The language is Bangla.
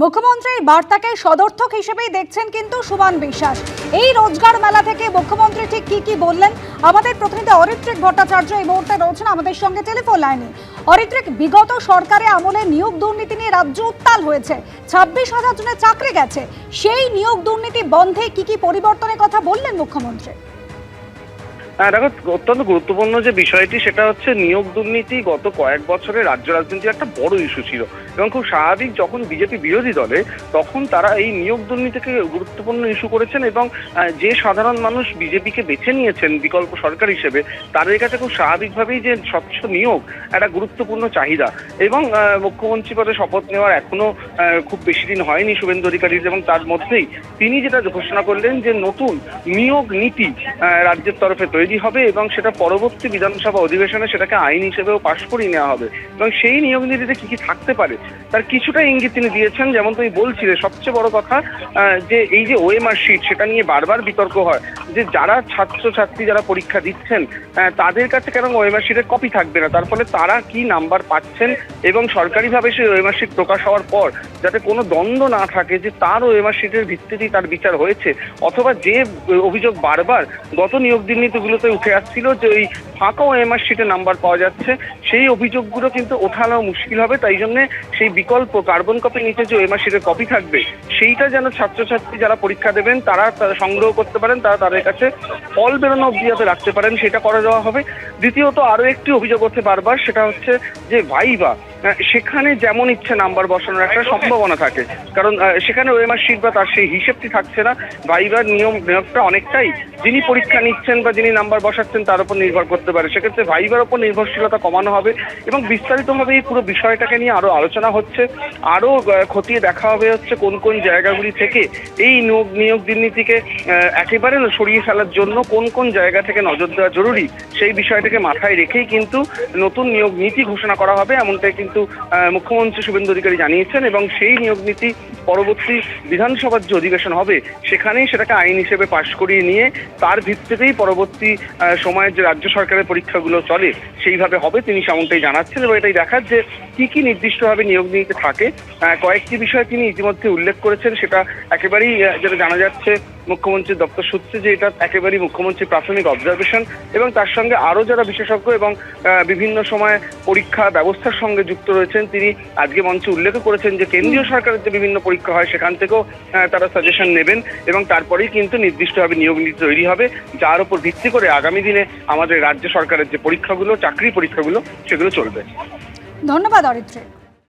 মুখ্যমন্ত্রীর বার্তাকে সদর্থক হিসেবেই দেখছেন কিন্তু সুমন বিশ্বাস। এই রোজগার মেলা থেকে মুখ্যমন্ত্রী ঠিক কি বললেন, আমাদের প্রতিনিধি অরিত্রিক ভট্টাচার্য এই মুহূর্তে রয়েছেন আমাদের সঙ্গে টেলিফোন লাইনে। অরিত্রিক, বিগত সরকারে আমলে নিয়োগ দুর্নীতি নিয়ে রাজ্য উত্তাল হয়েছে, 26,000 জনের চাকরি গেছে। সেই নিয়োগ দুর্নীতি বন্ধে কি পরিবর্তনের কথা বললেন মুখ্যমন্ত্রী? দেখো, অত্যন্ত গুরুত্বপূর্ণ যে বিষয়টি সেটা হচ্ছে নিয়োগ দুর্নীতি গত কয়েক বছরে রাজ্য রাজনীতির একটা বড় ইস্যু ছিল এবং খুব স্বাভাবিক যখন বিজেপি বিরোধী দলে তখন তারা এই নিয়োগ দুর্নীতিকে গুরুত্বপূর্ণ ইস্যু করেছেন এবং যে সাধারণ মানুষ বিজেপিকে বেছে নিয়েছেন বিকল্প সরকার হিসেবে তাদের কাছে খুব স্বাভাবিকভাবেই যে স্বচ্ছ নিয়োগ একটা গুরুত্বপূর্ণ চাহিদা। এবং মুখ্যমন্ত্রী পদে শপথ নেওয়ার এখনো খুব বেশি দিন হয়নি শুভেন্দু অধিকারীর, এবং তার মধ্যেই তিনি যেটা ঘোষণা করলেন যে নতুন নিয়োগ নীতি রাজ্যের তরফে তৈরি হবে এবং সেটা পরবর্তী বিধানসভা অধিবেশনে সেটাকে আইন হিসেবেও পাশ করিয়ে নেওয়া হবে। এবং সেই নিয়োগ নীতিতে কি থাকতে পারে তার কিছুটা ইঙ্গিত তিনি দিয়েছেন। যেমন তুমি বলছিলে, সবচেয়ে বড় কথা যে এই যে ওএমআর শিট, সেটা নিয়ে বারবার বিতর্ক হয় যে যারা ছাত্রছাত্রী যারা পরীক্ষা দিচ্ছেন তাদের কাছে কেন ওএমআর শিটের কপি থাকবে না, তার ফলে তারা কি নাম্বার পাচ্ছেন এবং সরকারিভাবে সেই ওএমআর শিট প্রকাশ হওয়ার পর যাতে কোনো দ্বন্দ্ব না থাকে যে তার ওএমআর শিটের ভিত্তিতেই তার বিচার হয়েছে, অথবা যে অভিযোগ বারবার গত নিয়োগ দুর্নীতিগুলোতে উঠে আসছিল যে ওই ফাঁকা ওএমআর শিটে নাম্বার পাওয়া যাচ্ছে, সেই অভিযোগগুলো কিন্তু ওঠানো মুশকিল হবে। তাই জন্য সেই বিকল্প কার্বন কপির নিচে যে ওএমআর শিটের কপি থাকবে সেইটা যেন ছাত্রছাত্রী যারা পরীক্ষা দেবেন তারা সংগ্রহ করতে পারেন, তারা তাদের কাছে ফল বেরোনো অবধি যাতে রাখতে পারেন সেটা করে দেওয়া হবে। দ্বিতীয়ত আরও একটি অভিযোগ হচ্ছে বারবার, সেটা হচ্ছে যে ভাইবা, সেখানে যেমন ইচ্ছে নাম্বার বসানোর একটা সম্ভাবনা থাকে, কারণ সেখানে ওএমআর শিট বা তার সেই হিসেবটি থাকছে না। ভাইবার নিয়োগটা অনেকটাই যিনি পরীক্ষা নিচ্ছেন বা যিনি নাম্বার বসাচ্ছেন তার উপর নির্ভর করতে পারে। সেক্ষেত্রে ভাইবার উপর নির্ভরশীলতা কমানো হবে এবং বিস্তারিতভাবে এই পুরো বিষয়টাকে নিয়ে আরও আলোচনা হচ্ছে, আরও খতিয়ে দেখা হবে হচ্ছে কোন কোন জায়গাগুলি থেকে এই নিয়োগ দুর্নীতিকে একেবারে সরিয়ে ফেলার জন্য কোন কোন জায়গা থেকে নজর দেওয়া জরুরি, সেই বিষয়টাকে মাথায় রেখেই কিন্তু নতুন নিয়োগ নীতি ঘোষণা করা হবে, এমনটাই কিন্তু মুখ্যমন্ত্রী শুভেন্দু অধিকারী জানিয়েছেন। এবং সেই নিয়োগ নীতি পরবর্তী বিধানসভার যে অধিবেশন হবে সেখানেই সেটাকে আইন হিসেবে পাশ করিয়ে নিয়ে তার ভিত্তিতেই পরবর্তী সময়ের যে রাজ্য সরকারের পরীক্ষাগুলো চলে সেইভাবে হবে, তিনি সেমনটাই জানাচ্ছেন। এবং এটাই দেখার যে কি নির্দিষ্টভাবে নিয়োগ নীতিতে থাকে। কয়েকটি বিষয় তিনি ইতিমধ্যে উল্লেখ করেছেন, সেটা একেবারেই যেটা জানা যাচ্ছে মুখ্যমন্ত্রীর দপ্তর সূত্রে যে এটা একেবারেই মুখ্যমন্ত্রীর প্রাথমিক অবজারভেশন, এবং তার সঙ্গে আরও যারা বিশেষজ্ঞ এবং বিভিন্ন সময় পরীক্ষা ব্যবস্থার সঙ্গে যুক্ত রয়েছেন তিনি আজকে মঞ্চে উল্লেখ করেছেন যে কেন্দ্রীয় সরকারের যে বিভিন্ন পরীক্ষা হয় সেখান থেকেও তারা সাজেশন নেবেন এবং তারপরেই কিন্তু নির্দিষ্টভাবে নিয়োগ নীতি তৈরি হবে, যার উপর ভিত্তি করে আগামী দিনে আমাদের রাজ্য সরকারের যে পরীক্ষাগুলো, চাকরি পরীক্ষাগুলো, সেগুলো চলবে। ধন্যবাদ অরিত্রিক।